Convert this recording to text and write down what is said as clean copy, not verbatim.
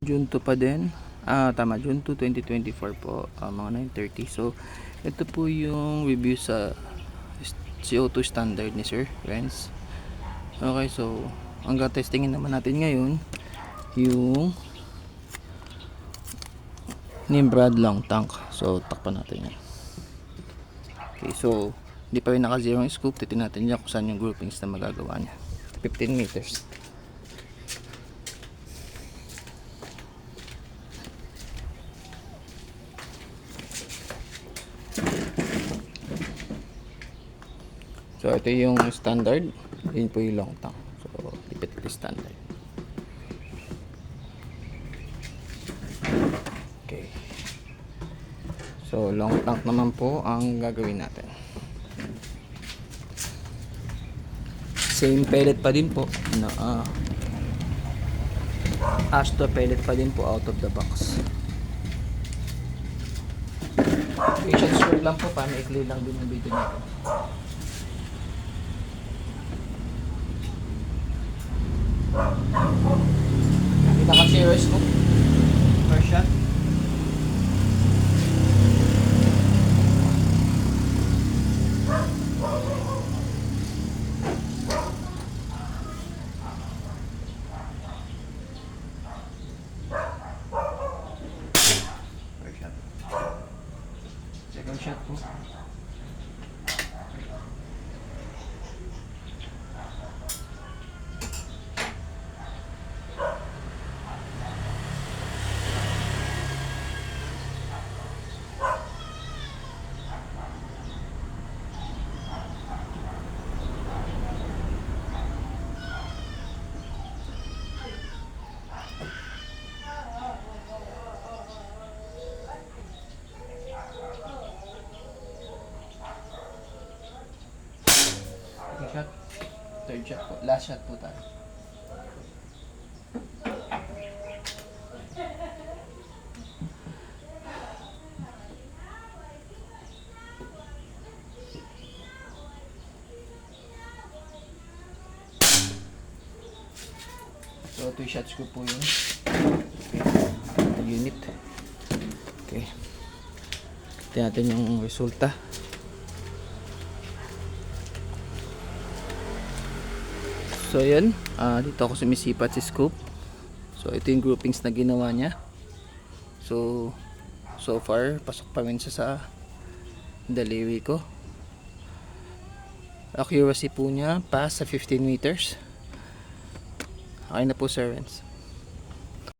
June 2 pa din. Tama, June 2, 2024 po, mga 9:30. So, ito po yung review sa CO2 standard ni Sir Renz. Okay, so ang testingin naman natin ngayon yung Nimbrad long tank. So, takpan natin yan. Okay, so hindi pa rin naka-zero yung scoop. Titignan natin niya kung saan yung groupings na magagawa niya. 15 meters. So ito yung standard, yun po yung long tank. So ipit ko standard. Okay. So long tank naman po ang gagawin natin. Same pellet pa din po na Astro pellet pa din po out of the box. Patient score lang po, maikli lang din yung video natin. Pinaka-zero scoop per shot. Per shot. Second shot po. Shot. Third shot po. Last shot po tayo. So 2 shots ko po yun. Unit. Okay. Tingnan natin yung resulta. So yun, dito ako sumisipat si Scoop. So ito yung groupings na ginawa niya. So far pasok pa rin siya sa delivery ko. Accuracy po niya pass sa 15 meters. Okay na po, Sir Renz.